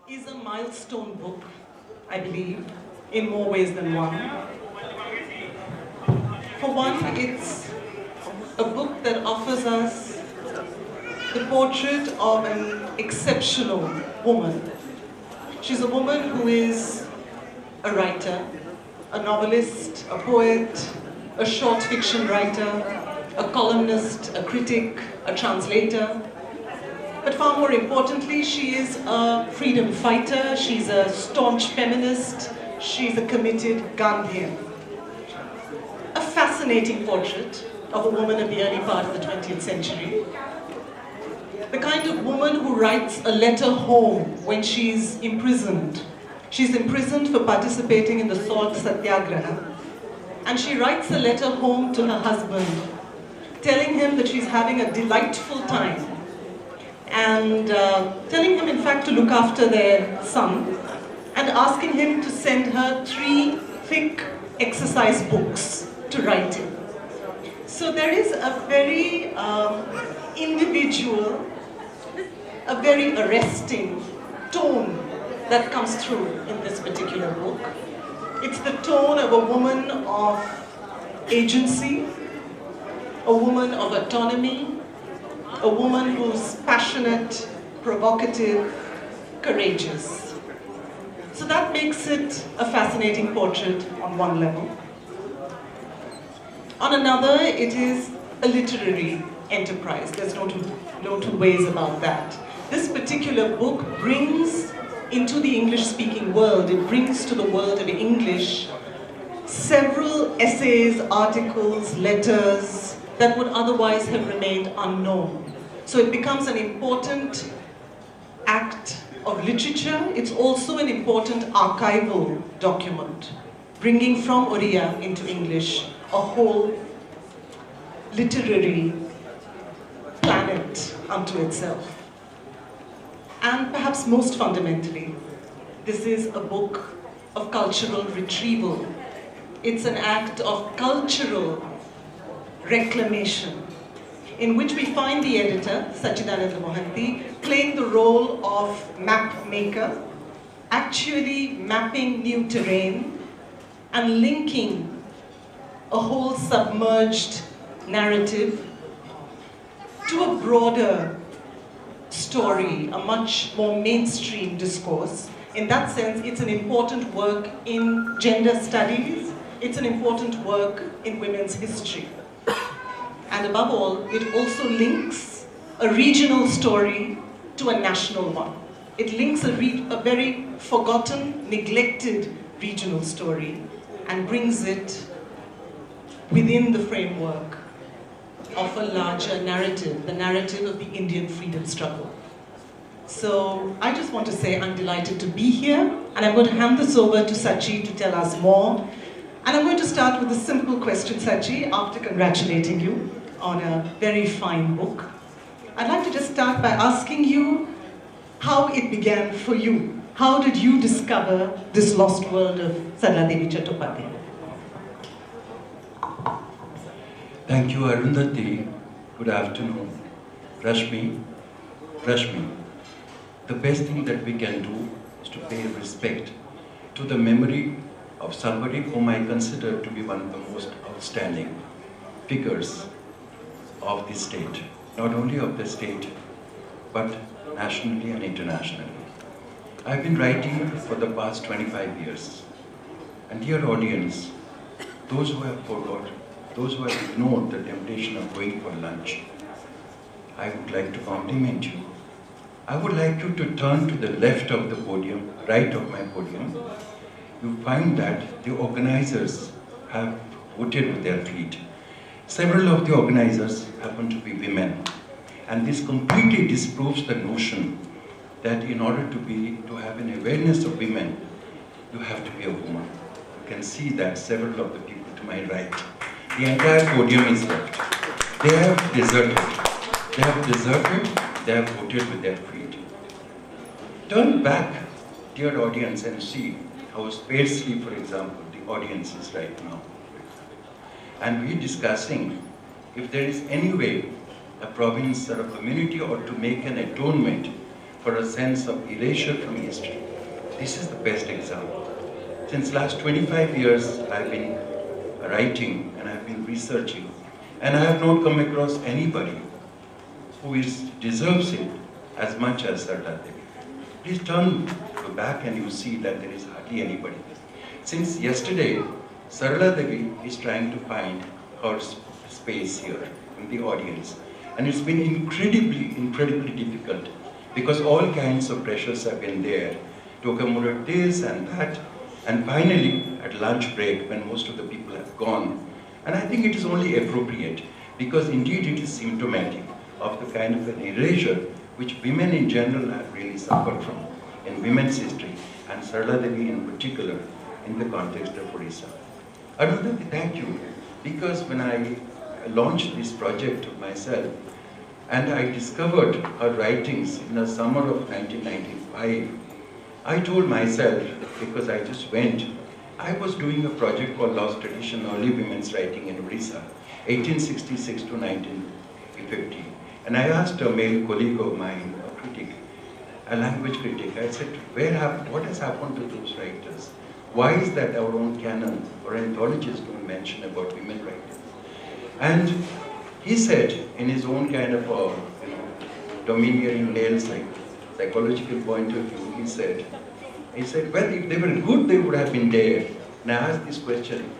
is a milestone book, I believe, in more ways than one. For one, it's a book that offers us the portrait of an exceptional woman. She's a woman who is a writer, a novelist, a poet, a short fiction writer, a columnist, a critic, a translator. But far more importantly, she is a freedom fighter, she's a staunch feminist, she's a committed Gandhian. A fascinating portrait of a woman of the early part of the 20th century. The kind of woman who writes a letter home when she's imprisoned. She's imprisoned for participating in the salt satyagraha. And she writes a letter home to her husband, telling him that she's having a delightful time. And telling him, in fact, to look after their son. And asking him to send her 3 thick exercise books to write in. So there is a very individual, a very arresting tone that comes through in this particular book. It's the tone of a woman of agency, a woman of autonomy, a woman who's passionate, provocative, courageous. So that makes it a fascinating portrait on one level. On another, it is a literary enterprise. There's no two ways about that. This particular book brings into the English-speaking world, it brings to the world of English several essays, articles, letters that would otherwise have remained unknown. So it becomes an important act of literature. It's also an important archival document, bringing from Oriya into English a whole literary planet unto itself. And perhaps most fundamentally, this is a book of cultural retrieval. It's an act of cultural reclamation, in which we find the editor, Sachidananda Mohanty, playing the role of map maker, actually mapping new terrain and linking a whole submerged narrative to a broader story, a much more mainstream discourse. In that sense, it's an important work in gender studies, it's an important work in women's history. And above all, it also links a regional story to a national one. It links a very forgotten, neglected regional story and brings it within the framework of a larger narrative, the narrative of the Indian freedom struggle. So I just want to say I'm delighted to be here, and I'm going to hand this over to Sachi to tell us more. And I'm going to start with a simple question, Sachi, after congratulating you on a very fine book. I'd like to just start by asking you how it began for you. How did you discover this lost world of Sarala Devi Chattopadhyay? Thank you, Arundhati. Good afternoon. Rashmi, the best thing that we can do is to pay respect to the memory of somebody whom I consider to be one of the most outstanding figures of the state. Not only of the state, but nationally and internationally. I've been writing for the past 25 years. And dear audience, those who have forgotten, those who have ignored the temptation of going for lunch, I would like to compliment you. I would like you to turn to the left of the podium, right of my podium. You find that the organizers have voted with their feet. Several of the organizers happen to be women. And this completely disproves the notion that in order to have an awareness of women, you have to be a woman. You can see that several of the people to my right. The entire podium is left. They have deserted. They have deserted, they have voted with their feet. Turn back, dear audience, and see how sparsely, for example, the audience is right now. And we're discussing if there is any way a province or a community ought to make an atonement for a sense of erasure from history. This is the best example. Since last 25 years, I've been writing and I've been researching, and I have not come across anybody who deserves it as much as Sarala Devi. Please turn back and you see that there is hardly anybody. Since yesterday, Sarala Devi is trying to find her space here in the audience. And it's been incredibly difficult because all kinds of pressures have been there to accommodate this and that. And finally, at lunch break, when most of the people have gone, and I think it is only appropriate because indeed it is symptomatic of the kind of an erasure which women in general have really suffered from in women's history, and Sarala Devi in particular in the context of Orissa. Arundhati, thank you, because when I launched this project of myself, and I discovered her writings in the summer of 1995, I told myself, because I just went, I was doing a project called Lost Tradition, Early Women's Writing in Orissa, 1866 to 1950. And I asked a male colleague of mine, a critic, a language critic, I said, what has happened to those writers? Why is that our own canon or anthologies don't mention about women writers? And he said, in his own kind of domineering male psychological point of view, he said, well, if they were good, they would have been there. And I asked this question,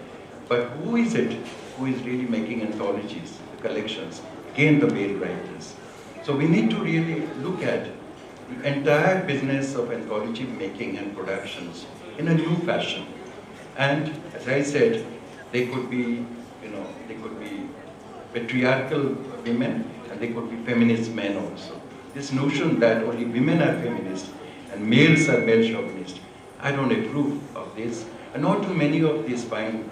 but who is it who is really making anthologies, the collections? Again, the male writers. So we need to really look at the entire business of anthology making and productions in a new fashion. And as I said, they could be, they could be patriarchal women and they could be feminist men also. This notion that only women are feminists and males are male chauvinists, I don't approve of this. And not too many of these fine,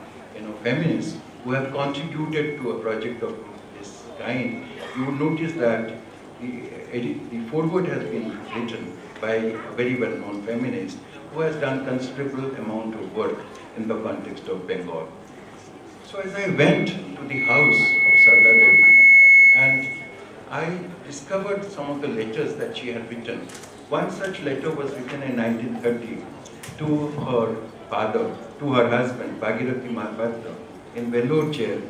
feminists who have contributed to a project of this kind. You will notice that the foreword has been written by a very well-known feminist who has done considerable amount of work in the context of Bengal. So as I went to the house of Sarala Devi, and I discovered some of the letters that she had written. One such letter was written in 1930 to her father, to her husband, Bhagirathi Mahapatra, in Vellore chair,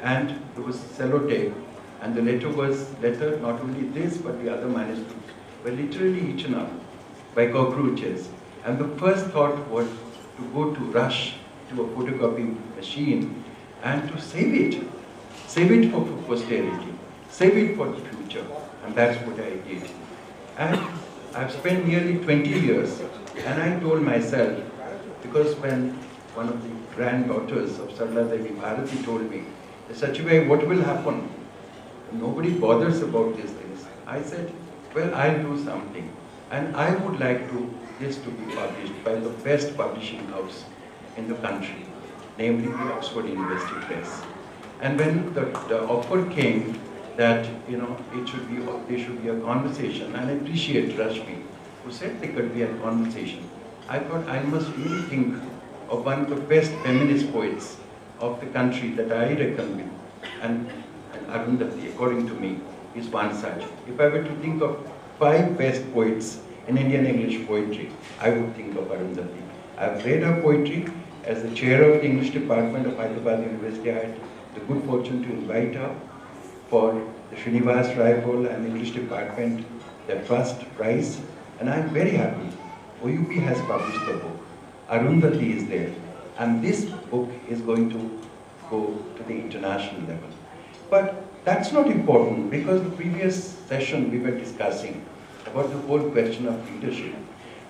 and there was sellotape, and the letter, not only this, but the other manuscripts, were literally eaten up by cockroaches. And the first thought was to go to rush to a photocopy machine and to save it for posterity, save it for the future, and that's what I did. And I've spent nearly 20 years, and I told myself, because when one of the granddaughters of Sarala Devi, Bharati, told me, Sachibai, what will happen? Nobody bothers about these things. I said, well, I'll do something. And I would like this to be published by the best publishing house in the country, namely the Oxford University Press. And when the offer came that, there should be a conversation, and I appreciate Rashmi, who said there could be a conversation. I thought I must really think of one of the best feminist poets of the country that I reckon with. And Arundhati, according to me, is one such. If I were to think of 5 best poets in Indian English poetry, I would think of Arundhati. I've read her poetry. As the chair of the English department of Hyderabad University, I had the good fortune to invite her for the Srinivas Raipal and English department, their first prize. And I'm very happy. OUP has published the book. Arundhati is there. And this book is going to go to the international level. But that's not important, because the previous session we were discussing about the whole question of leadership.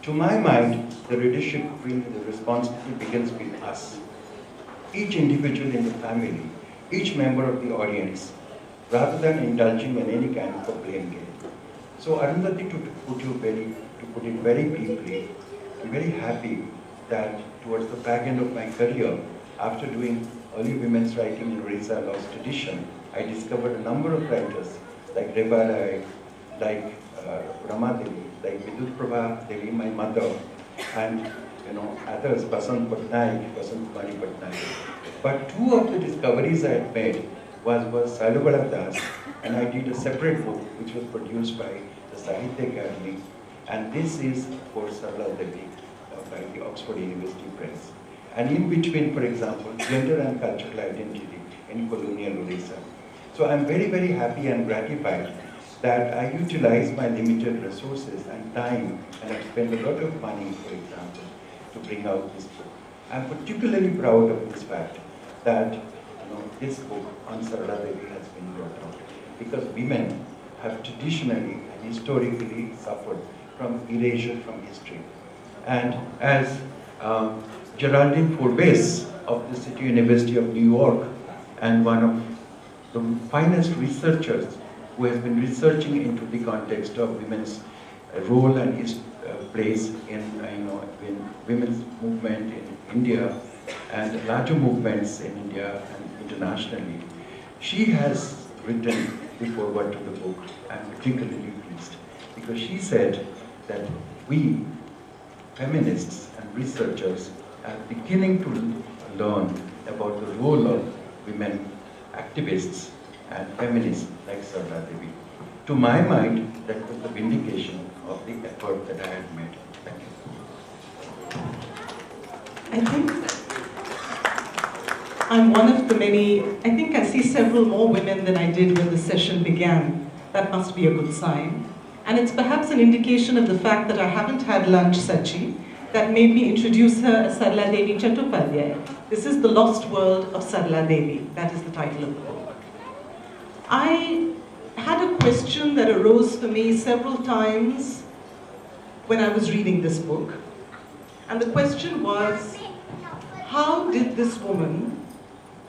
To my mind, the leadership, the responsibility begins with us. Each individual in the family, each member of the audience, rather than indulging in any kind of a blame game. So Arundhati, to put it very deeply, I'm very happy that towards the back end of my career, after doing early women's writing in Orissa Lost Tradition, I discovered a number of writers like Reba Rai, like Rama Devi, like Vidut Prabha Devi, my mother, and others, Basant Patnaik, Basant Kumari Patnaik. But 2 of the discoveries I had made was Salubala Das, and I did a separate book which was produced by the Sahitya Academy, And this is for Sarala Devi by the Oxford University Press. And in between, for example, gender and cultural identity in colonial Odisha. So I'm very, very happy and gratified that I utilize my limited resources and time, and I've spent a lot of money, for example, to bring out this book. I'm particularly proud of this fact that this book on Sarala Devi has been brought out, because women have traditionally and historically suffered from erasure from history. And as Geraldine Forbes of the City University of New York, and one of the finest researchers who has been researching into the context of women's role and his place in women's movement in India and larger movements in India and internationally. She has written the foreword to the book. I'm particularly pleased because she said that we feminists and researchers are beginning to learn about the role of women activists and feminists like Sarala Devi. To my mind, that was the vindication of the effort that I had made. Thank you. I think I'm one of the many, I think I see several more women than I did when the session began. That must be a good sign. And it's perhaps an indication of the fact that I haven't had lunch, Sachi, that made me introduce her as Sarala Devi Chattopadhyay. This is The Lost World of Sarala Devi. That is the title of the book. I had a question that arose for me several times when I was reading this book. And the question was, how did this woman,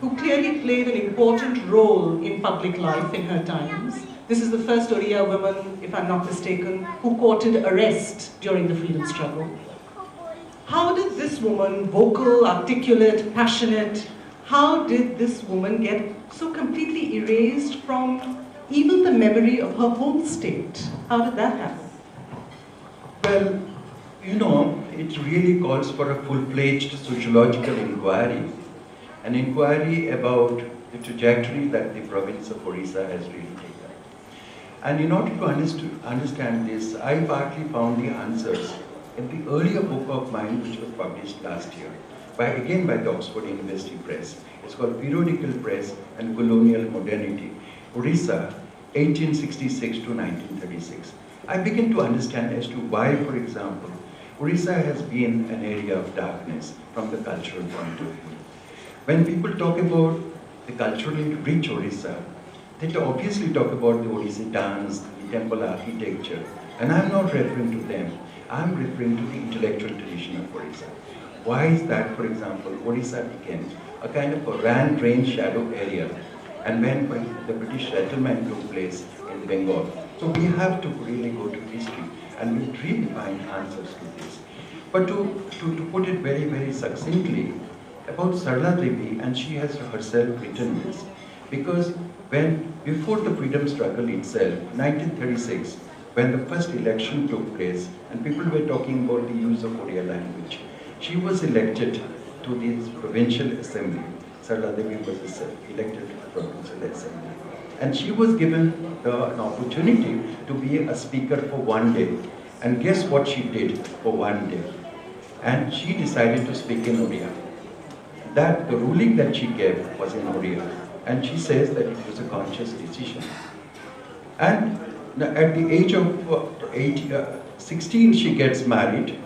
who clearly played an important role in public life in her times, this is the first Oriya woman, if I'm not mistaken, who courted arrest during the freedom struggle. How did this woman, vocal, articulate, passionate, how did this woman get so completely erased from even the memory of her home state? How did that happen? Well, it really calls for a full-fledged sociological inquiry, an inquiry about the trajectory that the province of Orissa has really taken. And in order to understand this, I partly found the answers in the earlier book of mine, which was published last year, again by the Oxford University Press. It's called Periodical Press and Colonial Modernity, Orissa, 1866 to 1936. I begin to understand as to why, for example, Orissa has been an area of darkness from the cultural point of view. When people talk about the culturally rich Orissa, they obviously talk about the Odissi dance, the temple architecture, and I'm not referring to them. I'm referring to the intellectual tradition of Orissa. Why is that, for example, Orissa became a kind of a ran-train shadow area, and when the British settlement took place in Bengal. So we have to really go to history, and we really find answers to this. But to put it very, very succinctly, about Sarala Devi, and she has herself written this, because before the freedom struggle itself, 1936, when the first election took place, and people were talking about the use of Oriya language, she was elected to the provincial assembly. Sarala Devi was elected to the provincial assembly. And she was given an opportunity to be a speaker for one day. And guess what she did for one day? And she decided to speak in Oriya. That the ruling that she gave was in Oriya. And she says that it was a conscious decision. And at the age of 16, she gets married.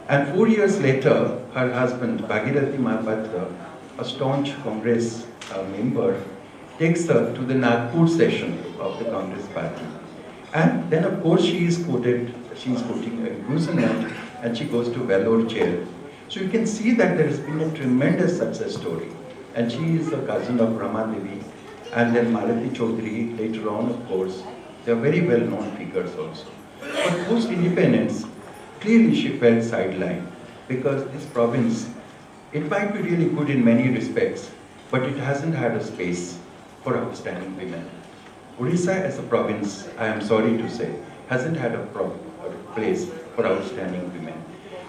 And 4 years later, her husband, Bhagirathi Mahapatra, a staunch Congress member, takes her to the Nagpur session of the Congress party. And then, of course, she is quoting imprisonment, and she goes to Vellore jail. So you can see that there has been a tremendous success story. And she is a cousin of Rama Devi, and then Malati Chaudhary later on, of course. They are very well-known figures also. But post-independence, clearly she felt sidelined, because this province, it might be really good in many respects, but it hasn't had a space for outstanding women. Orissa as a province, I am sorry to say, hasn't had a place for outstanding women.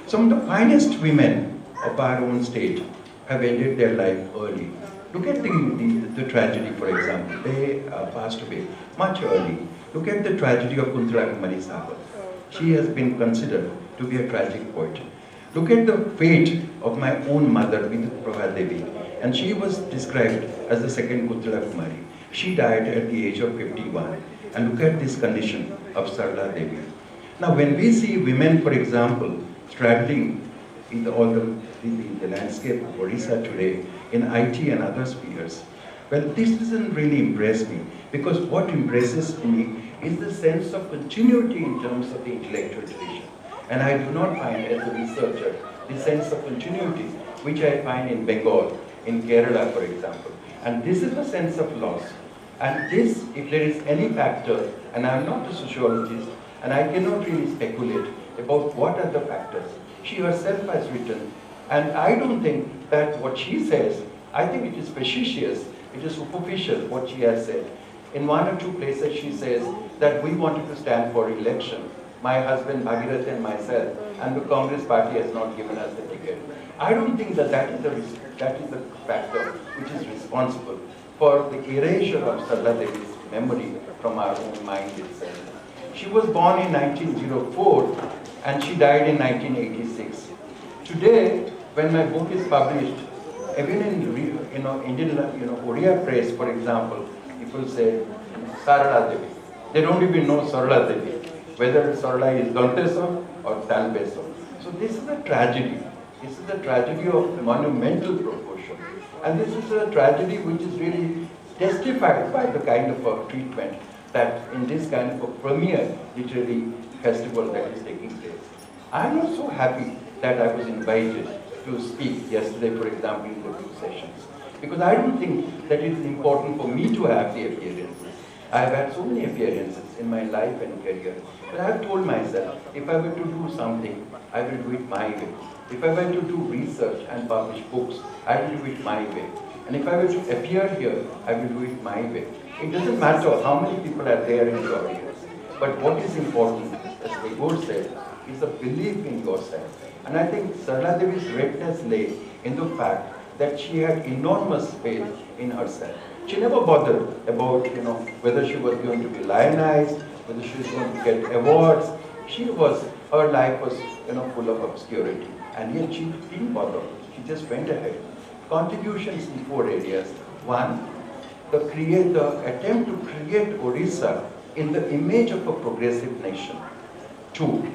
Some of the finest women of our own state have ended their life early. Look at the tragedy, for example. They passed away much early. Look at the tragedy of Kuntala Kumari Sabat. she has been considered to be a tragic poet. Look at the fate of my own mother, Prof. Devi, and she was described as the second Uttara Kumari. She died at the age of 51. And look at this condition of Sarala Devi. Now, when we see women, for example, straddling in the landscape of Odisha today, in IT and other spheres, well, this doesn't really impress me, because what impresses me is the sense of continuity in terms of the intellectual tradition. And I do not find, as a researcher, the sense of continuity which I find in Bengal, in Kerala, for example. And this is a sense of loss. And this, if there is any factor, and I'm not a sociologist, and I cannot really speculate about what are the factors. She herself has written, and I don't think that what she says, I think it is facetious, it is superficial what she has said. In one or two places she says that we wanted to stand for election, my husband Bhagirath and myself, and the Congress party has not given us the ticket. I don't think that is the factor which is responsible for the erasure of Sarala Devi's memory from our own mind itself. She was born in 1904 and she died in 1986. Today, when my book is published, even in Indian Oriya press, for example, people say Sarala Devi. They don't even know Sarala Devi, whether Sarala is Danteso or Talbeso. So this is a tragedy. This is a tragedy of monumental proportion. And this is a tragedy which is really testified by the kind of a treatment that in this kind of a premier literary festival that is taking place. I'm not so happy that I was invited to speak yesterday, for example, in the 2 sessions. Because I don't think that it is important for me to have the appearances. I have had so many appearances in my life and career. But I have told myself, if I were to do something, I will do it my way. If I were to do research and publish books, I will do it my way. And if I were to appear here, I will do it my way. It doesn't matter how many people are there in the audience. But what is important, as Tagore said, is a belief in yourself. And I think Sarala Devi's greatness lay in the fact that she had enormous faith in herself. She never bothered about, whether she was going to be lionized, whether she was going to get awards. Her life was, full of obscurity. And yet she didn't bother. She just went ahead. Contributions in 4 areas. 1, the attempt to create Odisha in the image of a progressive nation. 2,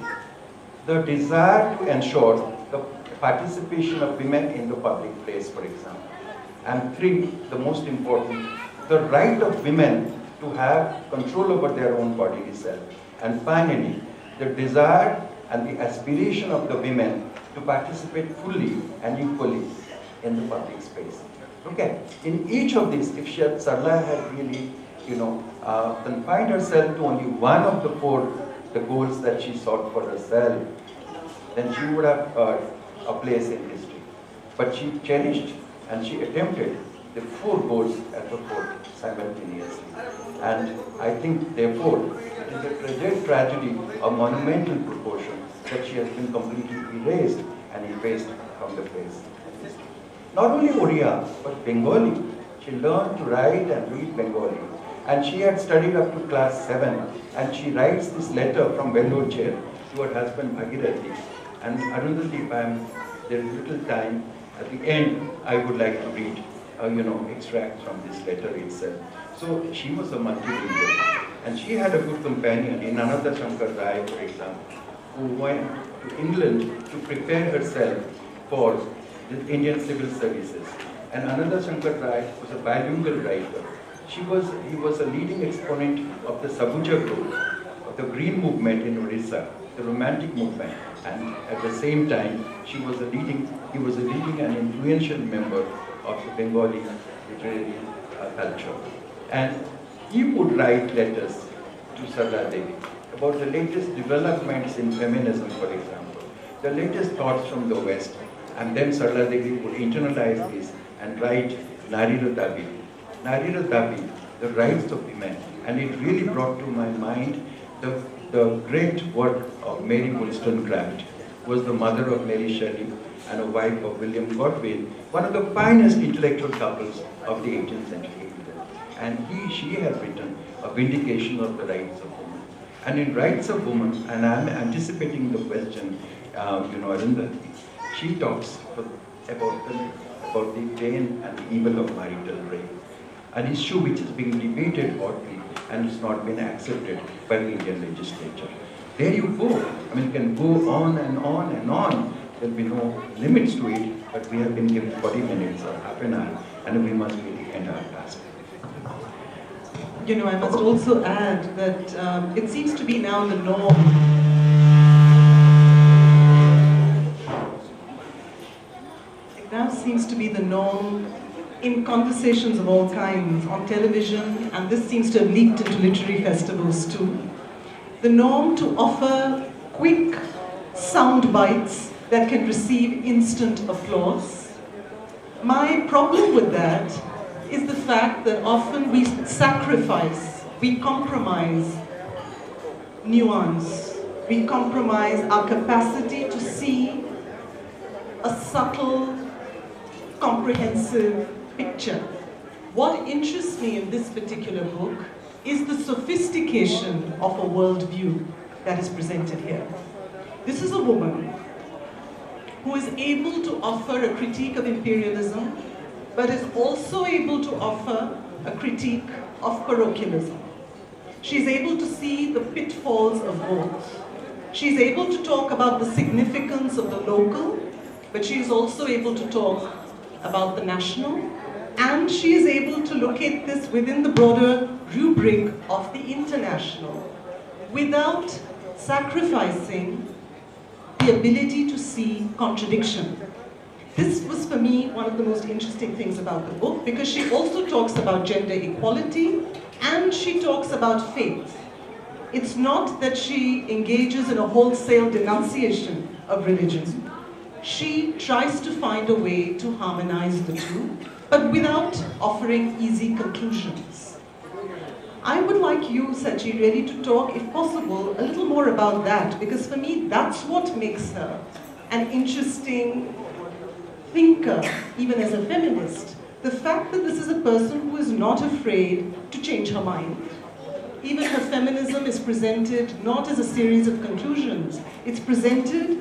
the desire to ensure the participation of women in the public place, for example. And 3, the most important, the right of women to have control over their own body itself. And finally, the desire and the aspiration of the women to participate fully and equally in the public space. Okay, in each of these, if Sarala had really, confined herself to only one of the 4 the goals that she sought for herself, then she would have a place in history. But she cherished and she attempted the 4 goals at the fore simultaneously. And I think, therefore, it is a tragic tragedy of monumental proportion that she has been completely erased and effaced from the face. Not only Oriya, but Bengali. She learned to write and read Bengali. And she had studied up to class 7. And she writes this letter from Vellore chair to her husband Bhagirathi. And Arundhati, if there is little time, at the end, I would like to read, extracts from this letter itself. So she was a multilingual. And she had a good companion in Ananda Shankar Rai, for example, who went to England to prepare herself for the Indian civil services. And Ananda Shankar Rai was a bilingual writer. He was a leading exponent of the Sabuja group, of the Green movement in Odisha, the Romantic movement. And at the same time, he was a leading and influential member of the Bengali literary culture. And he would write letters to Sarala Devi about the latest developments in feminism, for example, the latest thoughts from the West. And then Sarala Devi would internalize this and write Narira Dabi. Narira Dabi, the rights of women. And it really brought to my mind the great work of Mary Wollstonecraft, who was the mother of Mary Shelley and a wife of William Godwin, one of the finest intellectual couples of the 18th century. And she has written a vindication of the rights of women. And in Rights of Women, and I'm anticipating the question, Arundhati, she talks about the pain and the evil of marital rape, an issue which is being debated hotly and it's not been accepted by the Indian legislature. There you go. I mean, you can go on and on and on. There'll be no limits to it, but we have been given 40 minutes or half an hour, and we must really end our task. I must also add that it seems to be now the norm. It now seems to be the norm in conversations of all kinds, on television, and this seems to have leaked into literary festivals too. The norm to offer quick sound bites that can receive instant applause. My problem with that is the fact that often we sacrifice, we compromise nuance, we compromise our capacity to see a subtle, comprehensive picture. What interests me in this particular book is the sophistication of a worldview that is presented here. This is a woman who is able to offer a critique of imperialism, but is also able to offer a critique of parochialism. She's able to see the pitfalls of both. She's able to talk about the significance of the local, but she is also able to talk about the national, and she is able to locate this within the broader rubric of the international, without sacrificing the ability to see contradiction. This was for me one of the most interesting things about the book, because she also talks about gender equality and she talks about faith. It's not that she engages in a wholesale denunciation of religion. She tries to find a way to harmonize the two, but without offering easy conclusions. I would like you, Sachi, really to talk, if possible, a little more about that, because for me, that's what makes her an interesting thinker, even as a feminist. The fact that this is a person who is not afraid to change her mind. Even her feminism is presented not as a series of conclusions, it's presented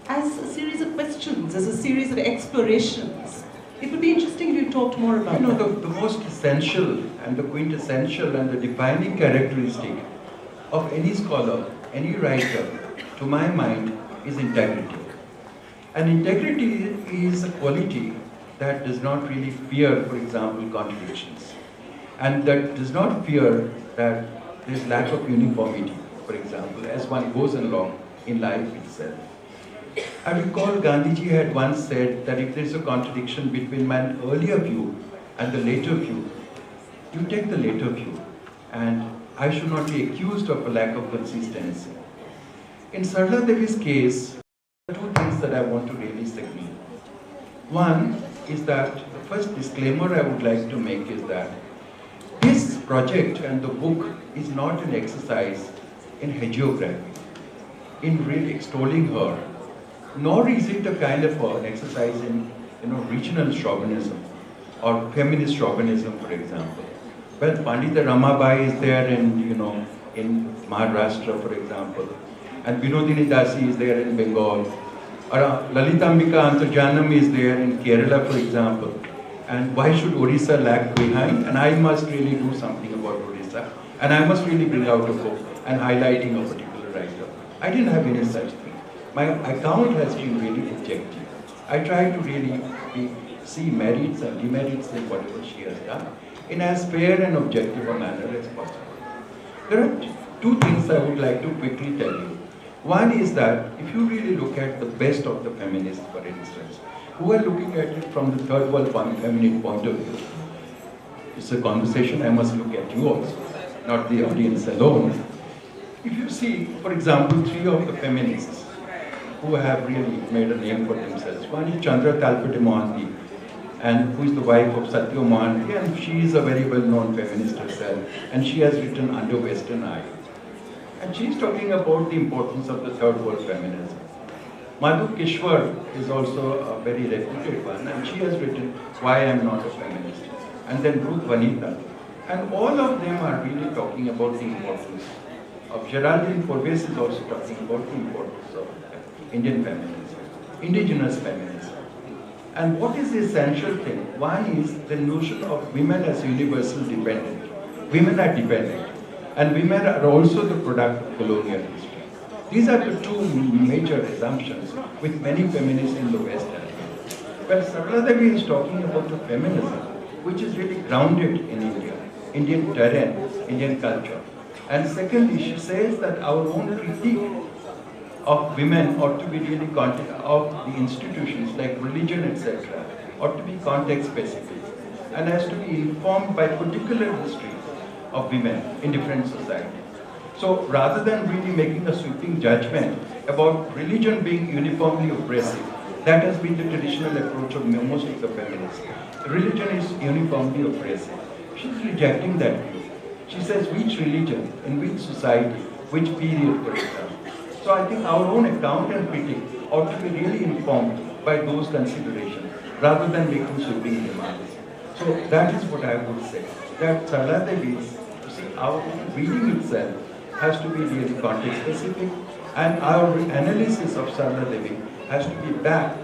as a series of questions, as a series of explorations. It would be interesting if you talked more about that. The most essential and the quintessential and the defining characteristic of any scholar, any writer, to my mind, is integrity. And integrity is a quality that does not really fear, for example, contradictions. And that does not fear that there is lack of uniformity, for example, as one goes along in life itself. I recall Gandhiji had once said that if there is a contradiction between my earlier view and the later view, you take the later view, and I should not be accused of a lack of consistency. In Sarala Devi's case, there are two things that I want to really signal. One is that the first disclaimer I would like to make is that this project and the book is not an exercise in hagiography, in really extolling her, nor is it a kind of an exercise in regional chauvinism or feminist chauvinism, for example. Well, Pandita Ramabai is there in Maharashtra, for example, and Vinodini Dasi is there in Bengal, or Lalitambika Antarjanam is there in Kerala, for example. And why should Orissa lag behind? And I must really do something about Orissa, and I must really bring out a book and highlighting a particular writer. I didn't have any such thing. My account has been really objective. I try to really see merits and demerits in whatever she has done in as fair and objective a manner as possible. There are two things I would like to quickly tell you. One is that if you really look at the best of the feminists, for instance, who are looking at it from the third world feminine point of view, it's a conversation I must look at you also, not the audience alone. If you see, for example, three of the feminists who have really made a name for themselves. One is Arundhati Mohanty, and who is the wife of Sachidananda Mohanty, and she is a very well-known feminist herself, and she has written Under Western Eye. And she is talking about the importance of the third world feminism. Madhu Kishwar is also a very reputed one, and she has written Why I Am Not a Feminist. And then Ruth Vanita. And all of them are really talking about the importance of Geraldine Forbes is also talking about the importance of Indian feminism, indigenous feminism. And what is the essential thing? One is the notion of women as universal dependent. Women are dependent, and women are also the product of colonial history. These are the two major assumptions with many feminists in the West. Well, Sarala Devi is talking about the feminism, which is really grounded in India, Indian terrain, Indian culture. And secondly, she says that our own critique of women ought to be really of the institutions like religion, etc., ought to be context specific and has to be informed by particular history of women in different societies. So rather than really making a sweeping judgment about religion being uniformly oppressive, that has been the traditional approach of most of the feminists. Religion is uniformly oppressive. She's rejecting that view. She says which religion, in which society, which period, for example. So I think our own account and critique ought to be really informed by those considerations, rather than making sweeping remarks. So that is what I would say. That Sarala Devi's, our reading itself has to be really context specific, and our analysis of Sarala Devi has to be backed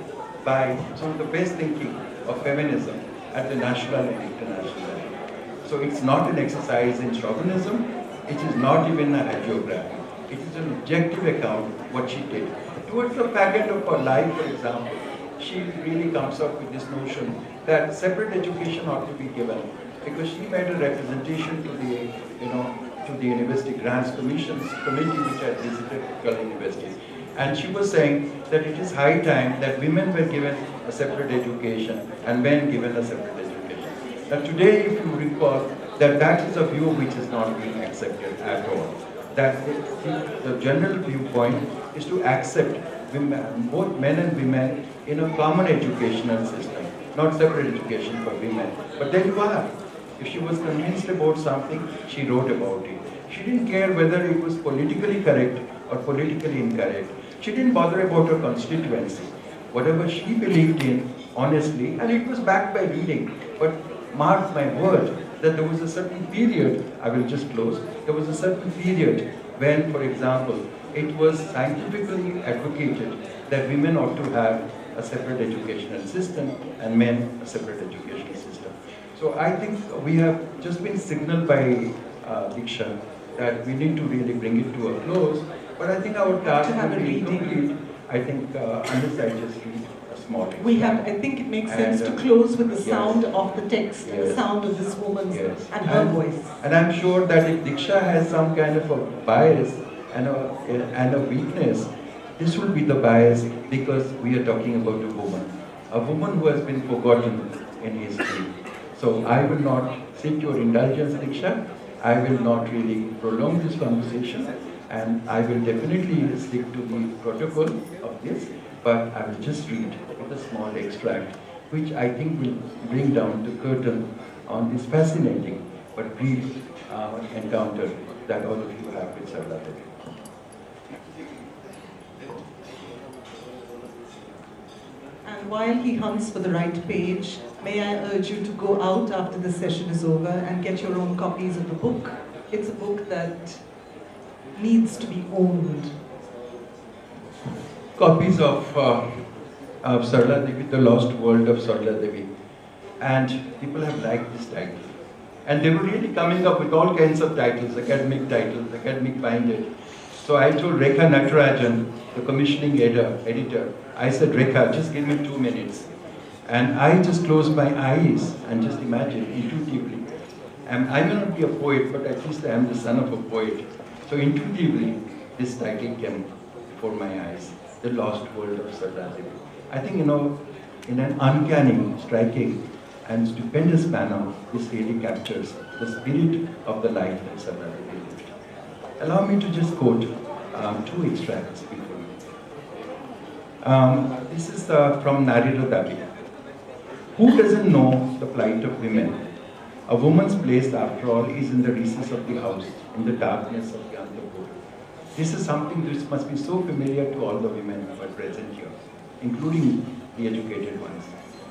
by some of the best thinking of feminism at the national and international level. So it's not an exercise in chauvinism, it is not even a hagiography. It is an objective account of what she did. Towards the faggot of her life, for example, she really comes up with this notion that separate education ought to be given, because she made a representation to the, to the University Grants Commission's committee which had visited Girl University. And she was saying that it is high time that women were given a separate education and men given a separate education. Now today, if you recall, that is a view which is not being accepted at all. That the general viewpoint is to accept women, both men and women, in a common educational system, not separate education for women. But then you are. If she was convinced about something, she wrote about it. She didn't care whether it was politically correct or politically incorrect. She didn't bother about her constituency. Whatever she believed in, honestly, and it was backed by reading. But mark my word, that there was a certain period, I will just close, there was a certain period when, for example, it was scientifically advocated that women ought to have a separate educational system and men a separate educational system. So I think we have just been signaled by Diksha that we need to really bring it to a close, but I think our task will be complete, I think, unless I just read a small extract. We have, I think it makes sense to close with the sound of the text, and the sound of this woman's and her voice. And I'm sure that if Diksha has some kind of a bias and a weakness, this will be the bias because we are talking about a woman who has been forgotten in history. So I will not seek your indulgence, Diksha. I will not really prolong this conversation, and I will definitely stick to the protocol of this, but I will just read with a small extract, which I think will bring down the curtain on this fascinating but brief encounter that all of you have with Sarala Devi. And while he hunts for the right page, may I urge you to go out after the session is over and get your own copies of the book. It's a book that needs to be owned. Copies of Sarala Devi, The Lost World of Sarala Devi. And people have liked this title. And they were really coming up with all kinds of titles, academic minded. So I told Rekha Natarajan, the commissioning editor, I said, Rekha, just give me 2 minutes. And I just closed my eyes and just imagined intuitively. I may not be a poet, but at least I am the son of a poet. So intuitively, this title came before my eyes, The Lost World of Sarala Devi. I think, in an uncanny, striking, and stupendous manner, this really captures the spirit of the life that Sarala Devi lived. Allow me to just quote 2 extracts before you. This is from Narira Devi. Who doesn't know the plight of women? A woman's place, after all, is in the recess of the house, in the darkness of the underworld. This is something which must be so familiar to all the women who are present here, including the educated ones.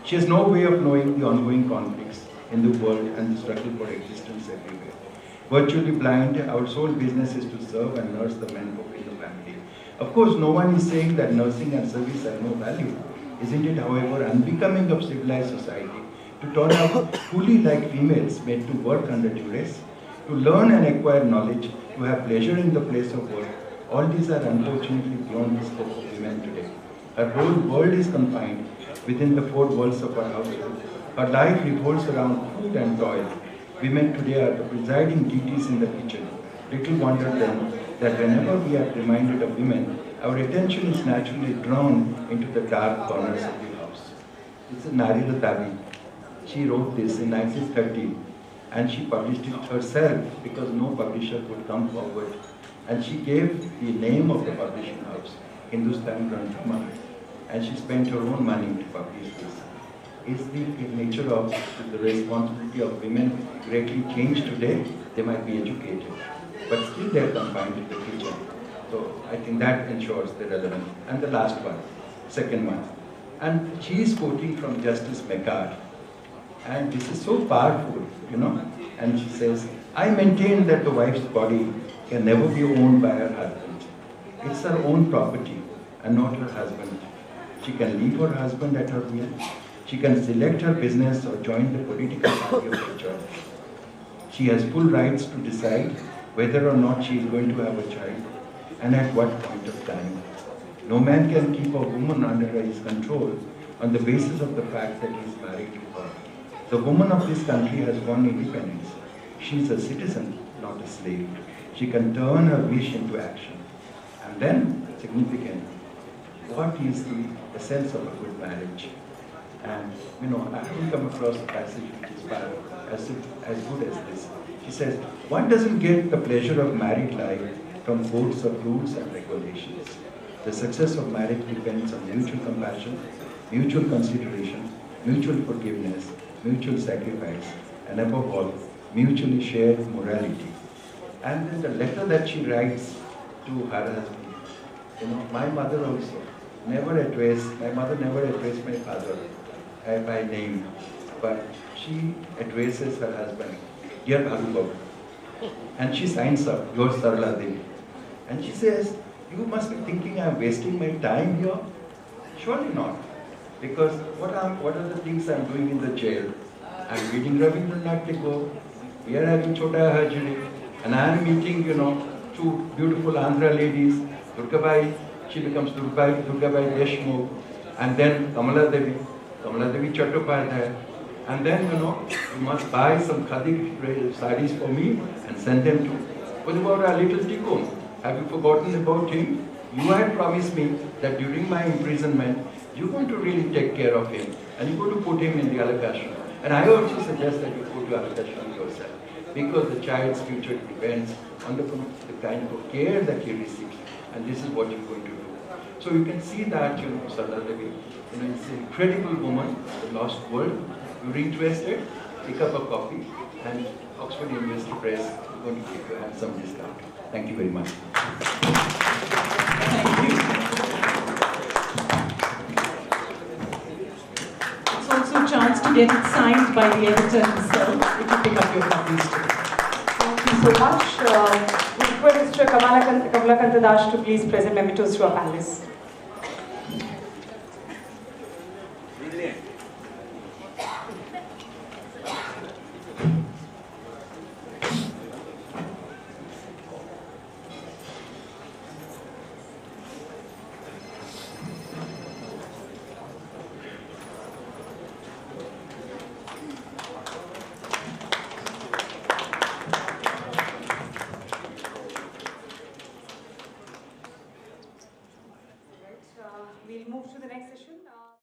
She has no way of knowing the ongoing conflicts in the world and the struggle for existence everywhere. Virtually blind, our sole business is to serve and nurse the men in the family. Of course, no one is saying that nursing and service have no value. Isn't it, however, unbecoming of civilized society to turn out fully like females made to work under duress, to learn and acquire knowledge, to have pleasure in the place of work? All these are unfortunately beyond the scope of women today. Her whole world is confined within the four walls of her household. Her life revolves around food and toil. Women today are the presiding deities in the kitchen. Little wonder then that whenever we are reminded of women, our attention is naturally drawn into the dark corners of the house. This is Narila Devi. She wrote this in 1930 and she published it herself because no publisher could come forward. And she gave the name of the publishing house, Hindustan Granthama, and she spent her own money to publish this. Is the nature of the responsibility of women greatly changed today? They might be educated, but still they are confined to the kitchen. So I think that ensures the relevance. And the last one, second one. And she is quoting from Justice McCart. And this is so powerful, you know. And she says, I maintain that the wife's body can never be owned by her husband. It's her own property and not her husband. She can leave her husband at her will. She can select her business or join the political party of her choice. She has full rights to decide whether or not she is going to have a child and at what point of time. No man can keep a woman under his control on the basis of the fact that he is married to her. The woman of this country has won independence. She is a citizen, not a slave. She can turn her wish into action. And then, significant, what is the essence of a good marriage? And, you know, I haven't come across a passage which is as good as this. She says, one doesn't get the pleasure of married life from codes of rules and regulations. The success of marriage depends on mutual compassion, mutual consideration, mutual forgiveness, mutual sacrifice, and above all, mutually shared morality. And then the letter that she writes to her husband, you know, my mother also never addressed my father by name, but she addresses her husband, dear Bhagu. And she signs up, your Sarala Devi. And she says, you must be thinking I'm wasting my time here. Surely not. Because what are the things I'm doing in the jail? I'm reading Rabindranath Tagore, we are having Chota Hajri, and I am meeting, you know, two beautiful Andhra ladies, Durgabai, she becomes Durgabai Deshmukh, and then Kamala Devi Chattopadhyay, and then, you know, you must buy some khadi sarees for me and send them to. What about our little Tikkun? Have you forgotten about him? You had promised me that during my imprisonment, you're going to really take care of him, and you're going to put him in the Alakashram. And I also suggest that you go to Alakashram yourself, because the child's future depends on the kind of care that he receives, and this is what you're going to do. So you can see that, you know, Sarala Devi, you know, it's an incredible woman, the lost world. You're interested, pick up a copy, and Oxford University Press is going to give you a handsome discount. Thank you very much. Thank you. It's also a chance to get it signed by the editor himself, if you pick up your copies today. Thank you so much. We request Mr. Kamalakanta Das to please present mementos to our panelists.